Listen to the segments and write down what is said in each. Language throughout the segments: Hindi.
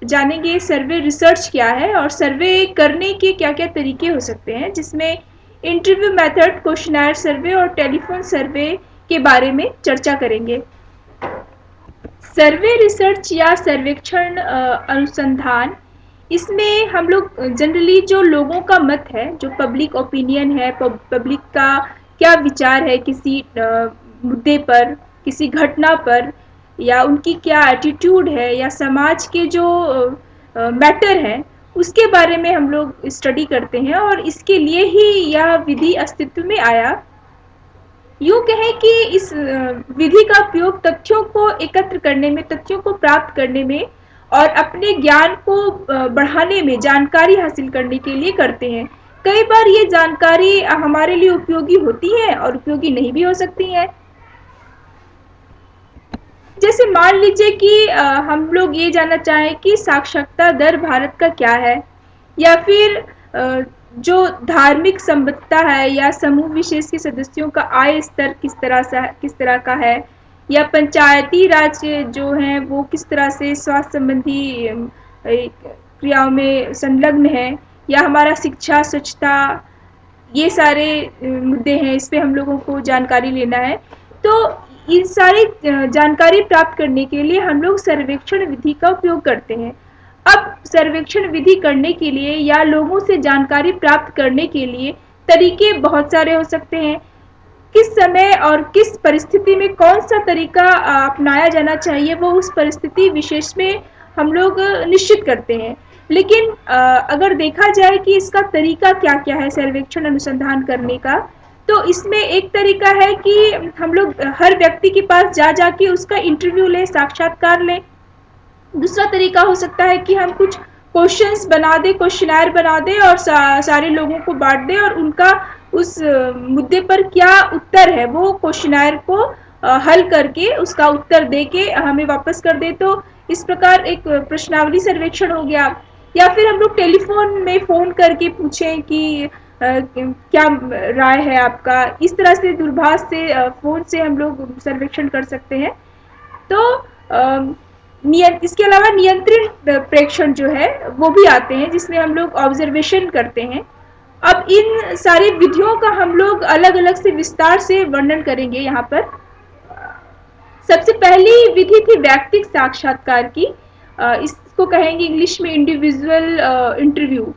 जानेंगे सर्वे रिसर्च क्या है और सर्वे करने के क्या-क्या तरीके हो सकते हैं, जिसमें इंटरव्यू मेथड, क्वेश्चनर सर्वे और टेलीफोन सर्वे के बारे में चर्चा करेंगे। सर्वे रिसर्च या सर्वेक्षण अनुसंधान, इसमें हम लोग जनरली जो लोगों का मत है, जो पब्लिक ओपिनियन है, पब्लिक का क्या विचार है किसी मुद्दे पर, किसी घटना पर, या उनकी क्या एटीट्यूड है, या समाज के जो मैटर है, उसके बारे में हम लोग स्टडी करते हैं और इसके लिए ही यह विधि अस्तित्व में आया। यूँ कहें कि इस विधि का उपयोग तथ्यों को एकत्र करने में, तथ्यों को प्राप्त करने में और अपने ज्ञान को बढ़ाने में, जानकारी हासिल करने के लिए करते हैं। कई बार ये जानकारी हमारे लिए उपयोगी होती है और उपयोगी नहीं भी हो सकती है। जैसे मान लीजिए कि हम लोग ये जानना चाहें कि साक्षरता दर भारत का क्या है, या फिर जो धार्मिक संबद्धता है या समूह विशेष के सदस्यों का आय स्तर किस तरह का है, या पंचायती राज जो है वो किस तरह से स्वास्थ्य संबंधी क्रियाओं में संलग्न है, या हमारा शिक्षा, स्वच्छता, ये सारे मुद्दे हैं, इस पे हम लोगों को जानकारी लेना है। तो इन सारी जानकारी प्राप्त करने के लिए हम लोग सर्वेक्षण विधि का उपयोग करते हैं। अब सर्वेक्षण विधि करने के लिए या लोगों से जानकारी प्राप्त करने के लिए तरीके बहुत सारे हो सकते हैं। किस समय और किस परिस्थिति में कौन सा तरीका अपनाया जाना चाहिए, वो उस परिस्थिति विशेष में हम लोग निश्चित करते हैं। लेकिन अगर देखा जाए कि इसका तरीका क्या-क्या है सर्वेक्षण अनुसंधान करने का, तो इसमें एक तरीका है कि हम लोग हर व्यक्ति के पास जा के उसका इंटरव्यू लें, साक्षात्कार लें। दूसरा तरीका हो सकता है कि हम कुछ क्वेश्चंस बना दें, क्वेश्चनर बना दें और सारे लोगों को बांट दें और उनका उस मुद्दे पर क्या उत्तर है वो क्वेश्चनर को हल करके उसका उत्तर दे के हमें वापस कर दे। तो इस प्रकार एक प्रश्नावली सर्वेक्षण हो गया। या फिर हम लोग टेलीफोन में फ़ोन करके पूछें कि क्या राय है आपका, इस तरह से दूरभाष से फ़ोन से हम लोग सर्वेक्षण कर सकते हैं। तो इसके अलावा नियंत्रित प्रेक्षण जो है वो भी आते हैं, जिसमें हम लोग ऑब्जर्वेशन करते हैं। अब इन सारी विधियों का हम लोग अलग-अलग से विस्तार से वर्णन करेंगे यहाँ पर। सबसे पहली विधि थी व्यक्तिगत साक्षात्कार की। इसको कहेंगे इंग्लिश में इंडिविजुअल इंटरव्यू।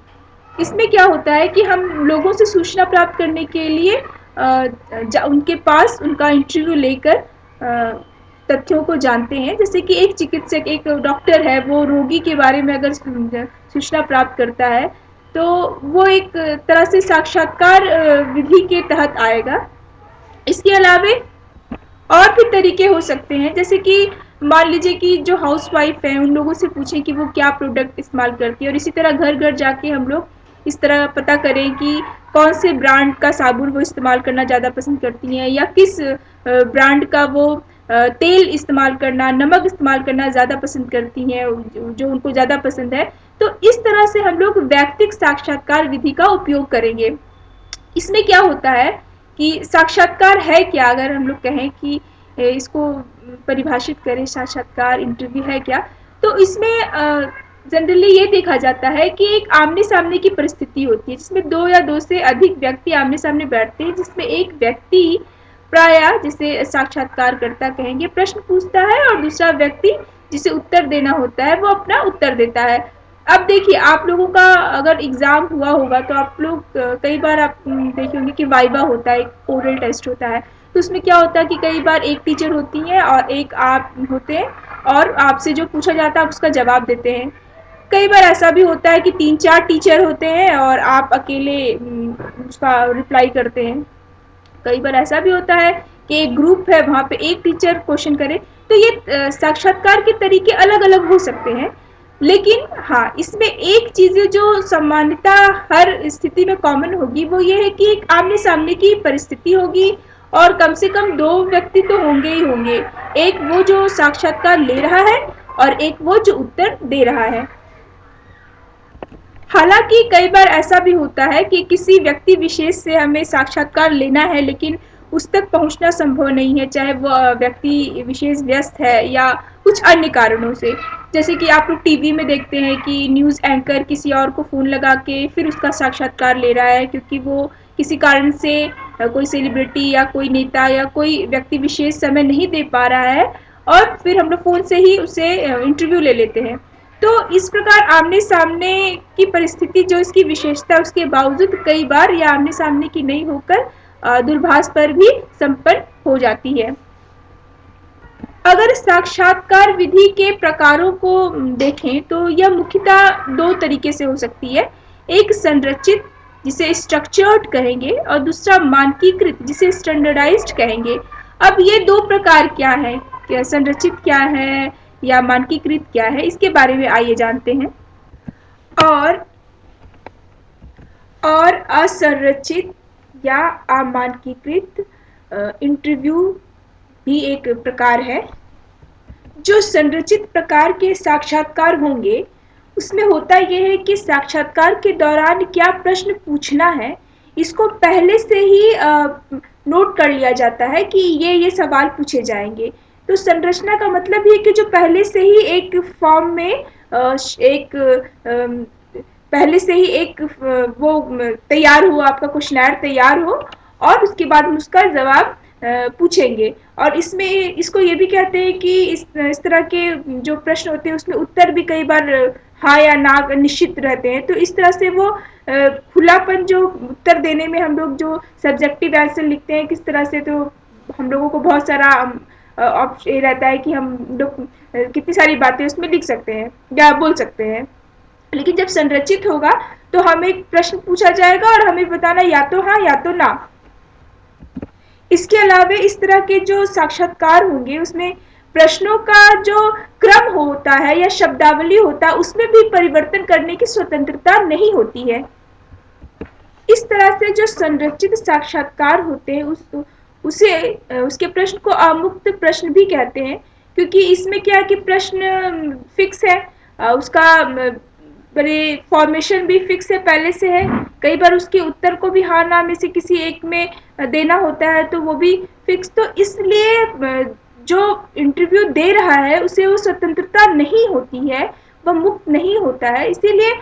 इसमें क्या होता है कि हम लोगों से सूचना प्राप्त करने के लिए उनके पास उनका इंटरव्यू लेकर तथ्यों को जानते हैं। जैसे कि एक चिकित्सक, एक डॉक्टर है, वो रोगी के बारे में अगर सूचना प्राप्त करता है, तो वो एक तरह से साक्षात्कार विधि के तहत आएगा। इसके अलावे और भी तरीके हो सकते हैं, जैसे कि मान लीजिए कि जो हाउसवाइफ है, उन लोगों से पूछें कि वो क्या प्रोडक्ट इस्तेमाल करती है, और इसी तरह घर-घर जाके हम लोग इस तरह पता करें कि कौन से ब्रांड का साबुन वो इस्तेमाल करना ज़्यादा पसंद करती हैं, या किस ब्रांड का वो तेल इस्तेमाल करना, नमक इस्तेमाल करना ज़्यादा पसंद करती हैं, जो उनको ज़्यादा पसंद है। तो इस तरह से हम लोग व्यक्तिगत साक्षात्कार विधि का उपयोग करेंगे। इसमें क्या होता है कि साक्षात्कार है क्या, अगर हम लोग कहें कि इसको परिभाषित करें, साक्षात्कार इंटरव्यू है क्या, तो इसमें जनरली ये देखा जाता है कि एक आमने-सामने की परिस्थिति होती है, जिसमें 2 या 2 से अधिक व्यक्ति आमने-सामने बैठते हैं, जिसमें एक व्यक्ति प्रायः, जिसे साक्षात्कारकर्ता कहेंगे, प्रश्न पूछता है और दूसरा व्यक्ति जिसे उत्तर देना होता है वो अपना उत्तर देता है। अब देखिए, आप लोगों का अगर एग्ज़ाम हुआ होगा तो आप लोग कई बार आप देखे होंगे कि वाइवा होता है, एक ओरल टेस्ट होता है। तो उसमें क्या होता है कि कई बार एक टीचर होती हैं और एक आप होते हैं, और आपसे जो पूछा जाता है आप उसका जवाब देते हैं। कई बार ऐसा भी होता है कि 3-4 टीचर होते हैं और आप अकेले उसका रिप्लाई करते हैं। कई बार ऐसा भी होता है कि एक ग्रुप है, वहाँ पे एक टीचर क्वेश्चन करे। तो ये साक्षात्कार के तरीके अलग-अलग हो सकते हैं। लेकिन हाँ, इसमें एक चीज़ जो सामान्यतः हर स्थिति में कॉमन होगी, वो ये है कि एक आमने-सामने की परिस्थिति होगी और कम से कम 2 व्यक्ति तो होंगे ही होंगे। एक वो जो साक्षात्कार ले रहा है और एक वो जो उत्तर दे रहा है। हालाँकि कई बार ऐसा भी होता है कि किसी व्यक्ति विशेष से हमें साक्षात्कार लेना है, लेकिन उस तक पहुंचना संभव नहीं है, चाहे वो व्यक्ति विशेष व्यस्त है या कुछ अन्य कारणों से। जैसे कि आप लोग टीवी में देखते हैं कि न्यूज़ एंकर किसी और को फ़ोन लगा के फिर उसका साक्षात्कार ले रहा है, क्योंकि वो किसी कारण से कोई सेलिब्रिटी या कोई नेता या कोई व्यक्ति विशेष समय नहीं दे पा रहा है, और फिर हम लोग फ़ोन से ही उसे इंटरव्यू ले लेते हैं। तो इस प्रकार आमने-सामने की परिस्थिति जो इसकी विशेषता उसके बावजूद कई बार यह आमने-सामने की नहीं होकर दूरभाष पर भी संपन्न हो जाती है। अगर साक्षात्कार विधि के प्रकारों को देखें तो यह मुख्यतः दो तरीके से हो सकती है। एक संरचित, जिसे स्ट्रक्चर्ड कहेंगे, और दूसरा मानकीकृत, जिसे स्टैंडर्डाइज्ड कहेंगे। अब ये दो प्रकार क्या है, क्या संरचित क्या है या मानकीकृत क्या है, इसके बारे में आइए जानते हैं। और असंरचित या अमानकीकृत इंटरव्यू भी एक प्रकार है। जो संरचित प्रकार के साक्षात्कार होंगे उसमें होता यह है कि साक्षात्कार के दौरान क्या प्रश्न पूछना है इसको पहले से ही नोट कर लिया जाता है कि ये सवाल पूछे जाएंगे। तो संरचना का मतलब ये कि जो पहले से ही एक फॉर्म में एक पहले से ही एक वो तैयार हो, आपका क्वेश्चनर तैयार हो, और उसके बाद हम उसका जवाब पूछेंगे। और इसमें इसको ये भी कहते हैं कि इस तरह के जो प्रश्न होते हैं उसमें उत्तर भी कई बार हाँ या ना निश्चित रहते हैं। तो इस तरह से वो खुलापन जो उत्तर देने में हम लोग जो सब्जेक्टिव आंसर लिखते हैं किस तरह से, तो हम लोगों को बहुत सारा ये रहता है कि हम लोग कितनी सारी बातें उसमें लिख सकते हैं या बोल सकते हैं। लेकिन जब संरचित होगा तो हमें एक प्रश्न पूछा जाएगा और हमें बताना या तो हाँ या तो ना। इसके अलावा इस तरह के जो साक्षात्कार होंगे उसमें प्रश्नों का जो क्रम होता है या शब्दावली होता है उसमें भी परिवर्तन करने की स्वतंत्रता नहीं होती है। इस तरह से जो संरचित साक्षात्कार होते हैं उसके प्रश्न को अमुक्त प्रश्न भी कहते हैं, क्योंकि इसमें क्या है कि प्रश्न फिक्स है, उसका बड़े फॉर्मेशन भी फिक्स है, पहले से है। कई बार उसके उत्तर को भी हाँ ना में से किसी एक में देना होता है तो वो भी फिक्स। तो इसलिए जो इंटरव्यू दे रहा है उसे वो स्वतंत्रता नहीं होती है, वह मुक्त नहीं होता है, इसीलिए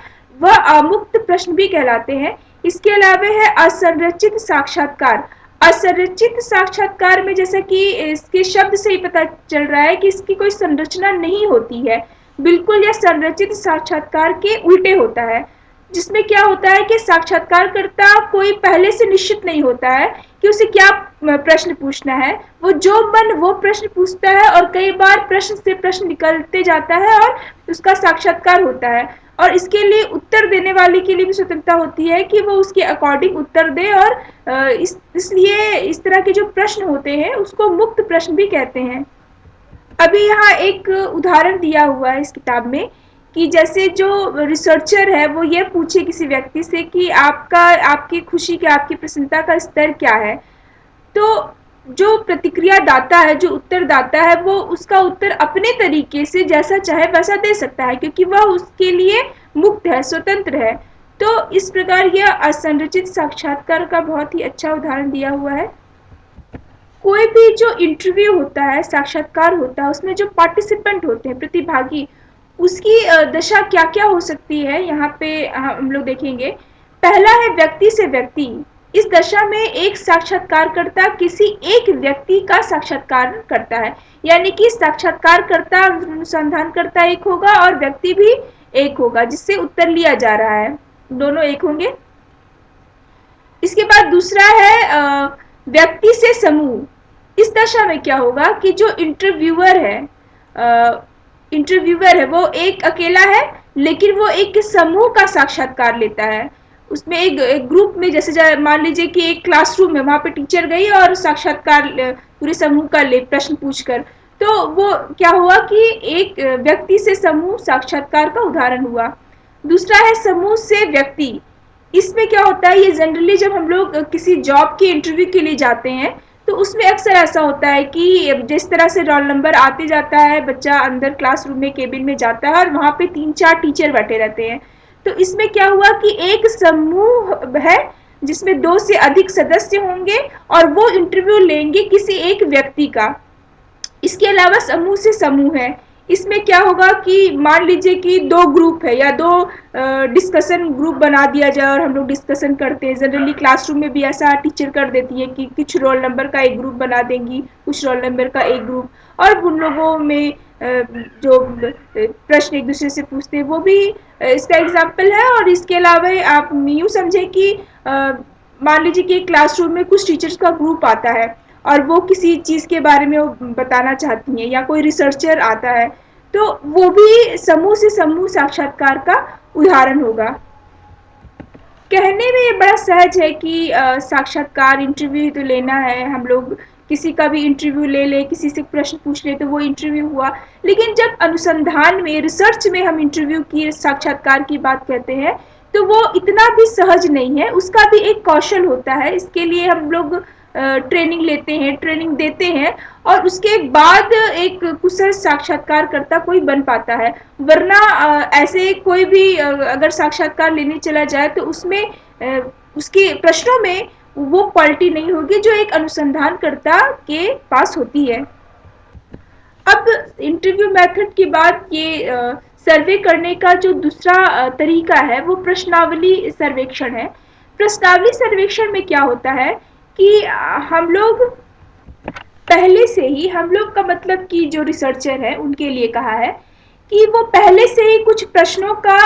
वह अमुक्त प्रश्न भी कहलाते हैं। इसके अलावा है असंरचित साक्षात्कार। असंरचित साक्षात्कार में जैसा कि इसके शब्द से ही पता चल रहा है कि इसकी कोई संरचना नहीं होती है, बिल्कुल यह संरचित साक्षात्कार के उल्टे होता है, जिसमें क्या होता है कि साक्षात्कारकर्ता कोई पहले से निश्चित नहीं होता है कि उसे क्या प्रश्न पूछना है। वो जो मन वो प्रश्न पूछता है और कई बार प्रश्न से प्रश्न निकलते जाता है और उसका साक्षात्कार होता है। और इसके लिए उत्तर देने वाले के लिए भी स्वतंत्रता होती है कि वो उसके अकॉर्डिंग उत्तर दे, और इसलिए इस तरह के जो प्रश्न होते हैं उसको मुक्त प्रश्न भी कहते हैं। अभी यहाँ एक उदाहरण दिया हुआ है इस किताब में कि जैसे जो रिसर्चर है वो ये पूछे किसी व्यक्ति से कि आपकी खुशी का, आपकी प्रसन्नता का स्तर क्या है, तो जो प्रतिक्रिया दाता है, जो उत्तर दाता है, वो उसका उत्तर अपने तरीके से जैसा चाहे वैसा दे सकता है, क्योंकि वह उसके लिए मुक्त है, स्वतंत्र है। तो इस प्रकार यह असंरचित साक्षात्कार का बहुत ही अच्छा उदाहरण दिया हुआ है। कोई भी जो इंटरव्यू होता है, साक्षात्कार होता है, उसमें जो पार्टिसिपेंट होते हैं, प्रतिभागी, उसकी दशा क्या क्या हो सकती है यहाँ पे हम लोग देखेंगे। पहला है व्यक्ति से व्यक्ति। इस दशा में एक साक्षात्कारकर्ता किसी एक व्यक्ति का साक्षात्कार करता है, यानी कि साक्षात्कारकर्ता अनुसंधानकर्ता एक होगा और व्यक्ति भी एक होगा जिससे उत्तर लिया जा रहा है, दोनों एक होंगे। इसके बाद दूसरा है व्यक्ति से समूह। इस दशा में क्या होगा कि जो इंटरव्यूअर है वो एक अकेला है, लेकिन वो एक समूह का साक्षात्कार लेता है। उसमें एक ग्रुप में, जैसे मान लीजिए कि एक क्लासरूम है, वहां पे टीचर गई और साक्षात्कार पूरे समूह का ले प्रश्न पूछकर, तो वो क्या हुआ कि एक व्यक्ति से समूह साक्षात्कार का उदाहरण हुआ। दूसरा है समूह से व्यक्ति। इसमें क्या होता है, ये जनरली जब हम लोग किसी जॉब के इंटरव्यू के लिए जाते हैं तो उसमें अक्सर ऐसा होता है कि जिस तरह से रोल नंबर आते जाता है, बच्चा अंदर क्लासरूम में केबिन में जाता है और वहाँ पे 3-4 टीचर बैठे रहते हैं। तो इसमें क्या हुआ कि एक समूह है, जिसमें 2 से अधिक सदस्य होंगे और वो इंटरव्यू लेंगे किसी एक व्यक्ति का। इसके अलावा समूह से समूह है। इसमें क्या होगा कि मान लीजिए कि 2 ग्रुप है या 2 डिस्कशन ग्रुप बना दिया जाए और हम लोग डिस्कशन करते हैं। जनरली क्लासरूम में भी ऐसा टीचर कर देती है कि कुछ रोल नंबर का एक ग्रुप बना देंगी, कुछ रोल नंबर का एक ग्रुप, और उन लोगों में जो प्रश्न एक दूसरे से पूछते हैं वो भी इसका एग्जाम्पल है। और इसके अलावा आप यूँ समझे कि मान लीजिए कि क्लासरूम में कुछ टीचर्स का ग्रुप आता है और वो किसी चीज़ के बारे में वो बताना चाहती हैं, या कोई रिसर्चर आता है, तो वो भी समूह से समूह साक्षात्कार का उदाहरण होगा। कहने में ये बड़ा सहज है कि साक्षात्कार इंटरव्यू तो लेना है, हम लोग किसी का भी इंटरव्यू ले ले, किसी से प्रश्न पूछ ले तो वो इंटरव्यू हुआ। लेकिन जब अनुसंधान में, रिसर्च में हम इंटरव्यू की, साक्षात्कार की बात कहते हैं, तो वो इतना भी सहज नहीं है, उसका भी एक कौशल होता है। इसके लिए हम लोग ट्रेनिंग लेते हैं, ट्रेनिंग देते हैं, और उसके बाद एक कुशल साक्षात्कारकर्ता कोई बन पाता है। वरना ऐसे कोई भी अगर साक्षात्कार लेने चला जाए तो उसमें उसके प्रश्नों में वो क्वालिटी नहीं होगी जो एक अनुसंधानकर्ता के पास होती है। अब इंटरव्यू मेथड के बाद ये सर्वे करने का जो दूसरा तरीका है वो प्रश्नावली सर्वेक्षण है। प्रश्नावली सर्वेक्षण में क्या होता है कि हम लोग पहले से ही, हम लोग का मतलब कि जो रिसर्चर है उनके लिए कहा है कि वो पहले से ही कुछ प्रश्नों का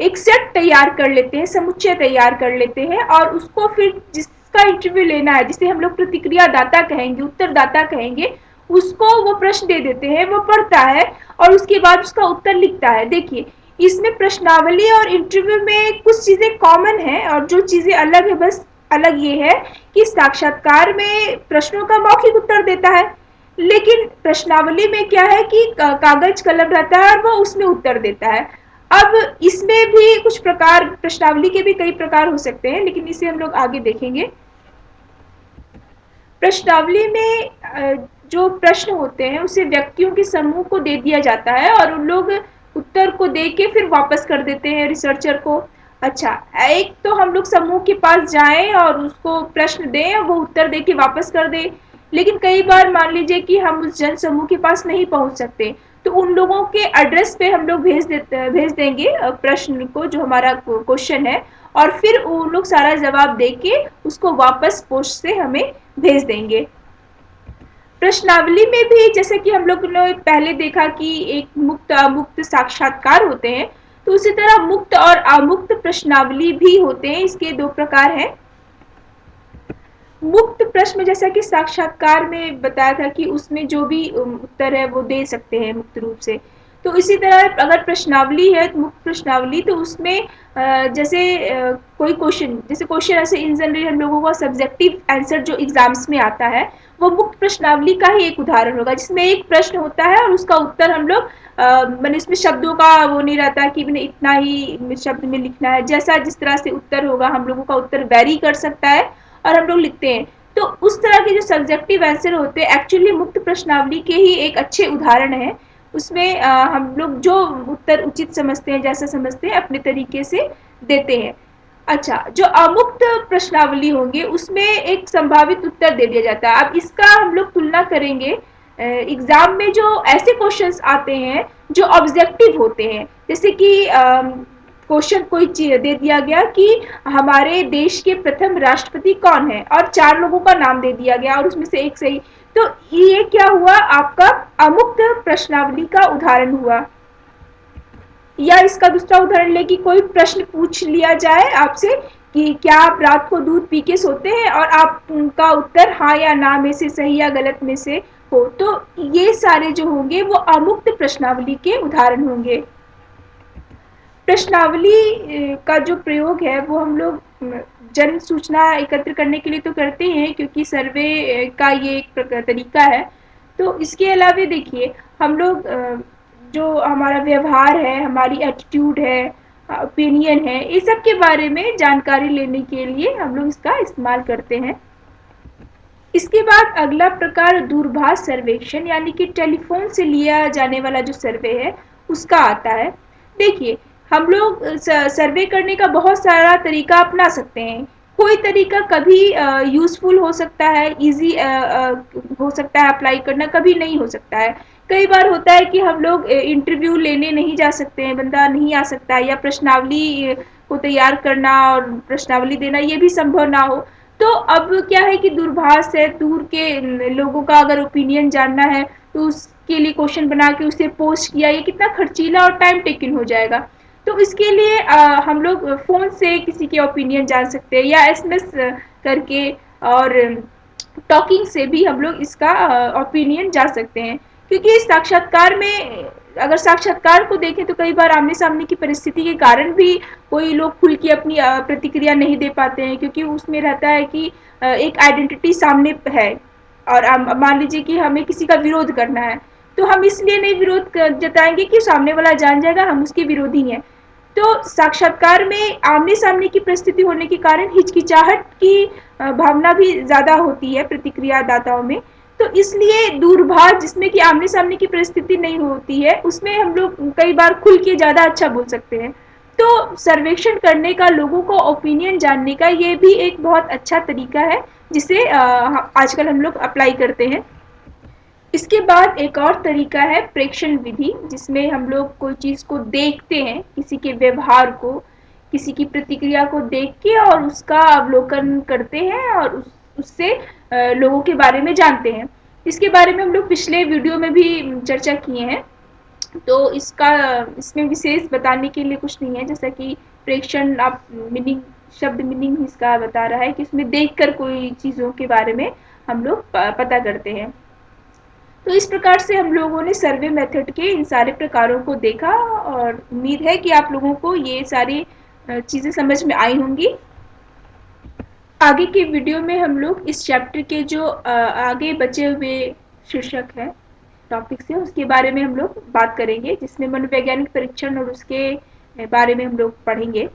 एक सेट तैयार कर लेते हैं, समुच्चय तैयार कर लेते हैं, और उसको फिर जिसका इंटरव्यू लेना है, जिसे हम लोग प्रतिक्रिया दाता कहेंगे, उत्तरदाता कहेंगे, उसको वो प्रश्न दे देते हैं, वो पढ़ता है और उसके बाद उसका उत्तर लिखता है। देखिए, इसमें प्रश्नावली और इंटरव्यू में कुछ चीज़ें कॉमन हैं और जो चीज़ें अलग है, बस अलग ये है कि साक्षात्कार में प्रश्नों का मौखिक उत्तर देता है, लेकिन प्रश्नावली में क्या है कि कागज कलम रहता है और वो उसमें उत्तर देता है। अब इसमें भी कुछ प्रकार, प्रश्नावली के भी कई प्रकार हो सकते हैं, लेकिन इसे हम लोग आगे देखेंगे। प्रश्नावली में जो प्रश्न होते हैं उसे व्यक्तियों के समूह को दे दिया जाता है और उन लोग उत्तर को दे के फिर वापस कर देते हैं रिसर्चर को। अच्छा, एक तो हम लोग समूह के पास जाएं और उसको प्रश्न दें और वो उत्तर दे के वापस कर दे। लेकिन कई बार मान लीजिए कि हम उस जन समूह के पास नहीं पहुंच सकते, तो उन लोगों के एड्रेस पे हम लोग भेज देंगे प्रश्न को, जो हमारा क्वेश्चन है, और फिर वो लोग सारा जवाब दे के उसको वापस पोस्ट से हमें भेज देंगे। प्रश्नावली में भी जैसे कि हम लोग ने पहले देखा कि एक मुक्त अमुक्त साक्षात्कार होते हैं, तो उसी तरह मुक्त और अमुक्त प्रश्नावली भी होते हैं। इसके 2 प्रकार हैं। मुक्त प्रश्न, जैसा कि साक्षात्कार में बताया था कि उसमें जो भी उत्तर है वो दे सकते हैं मुक्त रूप से, तो इसी तरह अगर प्रश्नावली है, मुक्त प्रश्नावली, तो उसमें जैसे कोई क्वेश्चन, जैसे क्वेश्चन ऐसे इन जनरल हम लोगों का सब्जेक्टिव आंसर जो एग्जाम्स में आता है, वो मुक्त प्रश्नावली का ही एक उदाहरण होगा, जिसमें एक प्रश्न होता है और उसका उत्तर हम लोग मैंने इसमें शब्दों का वो नहीं रहता कि मैंने इतना ही शब्द में लिखना है, जैसा जिस तरह से उत्तर होगा हम लोगों का उत्तर वेरी कर सकता है और हम लोग लिखते हैं। तो उस तरह के जो सब्जेक्टिव आंसर होते हैं एक्चुअली मुक्त प्रश्नावली के ही एक अच्छे उदाहरण हैं। उसमें हम लोग जो उत्तर उचित समझते हैं, जैसा समझते हैं, अपने तरीके से देते हैं। अच्छा, जो अमुक्त प्रश्नावली होंगे उसमें एक संभावित उत्तर दे दिया जाता है। अब इसका हम लोग तुलना करेंगे एग्जाम में जो ऐसे क्वेश्चंस आते हैं जो ऑब्जेक्टिव होते हैं, जैसे कि क्वेश्चन कोई दे दिया गया कि हमारे देश के प्रथम राष्ट्रपति कौन है, और 4 लोगों का नाम दे दिया गया और उसमें से एक सही, तो ये क्या हुआ, आपका अमुक्त प्रश्नावली का उदाहरण हुआ। या इसका दूसरा उदाहरण ले कि कोई प्रश्न पूछ लिया जाए आपसे कि क्या आप रात को दूध पी के सोते हैं, और आपका उत्तर हाँ या ना में से, सही या गलत में से हो, तो ये सारे जो होंगे वो अमुक्त प्रश्नावली के उदाहरण होंगे। प्रश्नावली का जो प्रयोग है वो हम लोग जन सूचना एकत्र करने के लिए तो करते हैं, क्योंकि सर्वे का ये एक तरीका है। तो इसके अलावा देखिए, हम लोग जो हमारा व्यवहार है, हमारी एटीट्यूड है, ओपिनियन है, ये सब के बारे में जानकारी लेने के लिए हम लोग इसका इस्तेमाल करते हैं। इसके बाद अगला प्रकार दूरभाष सर्वेक्षण, यानी कि टेलीफोन से लिया जाने वाला जो सर्वे है उसका आता है। देखिए, हम लोग सर्वे करने का बहुत सारा तरीका अपना सकते हैं। कोई तरीका कभी यूज़फुल हो सकता है, ईज़ी हो सकता है अप्लाई करना, कभी नहीं हो सकता है। कई बार होता है कि हम लोग इंटरव्यू लेने नहीं जा सकते हैं, बंदा नहीं आ सकता है, या प्रश्नावली को तैयार करना और प्रश्नावली देना ये भी संभव ना हो। तो अब क्या है कि दूरभाष है, दूर के लोगों का अगर ओपिनियन जानना है तो उसके लिए क्वेश्चन बना के उसे पोस्ट किया, ये कितना खर्चीला और टाइम टेकिंग हो जाएगा। तो इसके लिए हम लोग फ़ोन से किसी के ओपिनियन जान सकते हैं, या एसएमएस करके और टॉकिंग से भी हम लोग इसका ओपिनियन जान सकते हैं। क्योंकि साक्षात्कार में अगर साक्षात्कार को देखें तो कई बार आमने-सामने की परिस्थिति के कारण भी कोई लोग खुल के अपनी प्रतिक्रिया नहीं दे पाते हैं, क्योंकि उसमें रहता है कि एक आइडेंटिटी सामने है, और मान लीजिए कि हमें किसी का विरोध करना है, तो हम इसलिए नहीं विरोध जताएंगे कि सामने वाला जान जाएगा हम उसके विरोधी हैं। तो साक्षात्कार में आमने-सामने की परिस्थिति होने के कारण हिचकिचाहट की भावना भी ज़्यादा होती है प्रतिक्रियादाताओं में। तो इसलिए दूरभाष जिसमें कि आमने-सामने की परिस्थिति नहीं होती है, उसमें हम लोग कई बार खुल के ज़्यादा अच्छा बोल सकते हैं। तो सर्वेक्षण करने का, लोगों को ओपिनियन जानने का, ये भी एक बहुत अच्छा तरीका है जिसे आजकल हम लोग अप्लाई करते हैं। इसके बाद एक और तरीका है प्रेक्षण विधि, जिसमें हम लोग कोई चीज़ को देखते हैं, किसी के व्यवहार को, किसी की प्रतिक्रिया को देख के और उसका अवलोकन करते हैं और उससे लोगों के बारे में जानते हैं। इसके बारे में हम लोग पिछले वीडियो में भी चर्चा किए हैं, तो इसमें विशेष बताने के लिए कुछ नहीं है। जैसा कि प्रेक्षण, आप मीनिंग, शब्द मीनिंग ही इसका बता रहा है कि इसमें देखकर कोई चीज़ों के बारे में हम लोग पता करते हैं। तो इस प्रकार से हम लोगों ने सर्वे मेथड के इन सारे प्रकारों को देखा, और उम्मीद है कि आप लोगों को ये सारी चीज़ें समझ में आई होंगी। आगे के वीडियो में हम लोग इस चैप्टर के जो आगे बचे हुए शीर्षक है, टॉपिक्स है, उसके बारे में हम लोग बात करेंगे, जिसमें मनोवैज्ञानिक परीक्षण और उसके बारे में हम लोग पढ़ेंगे।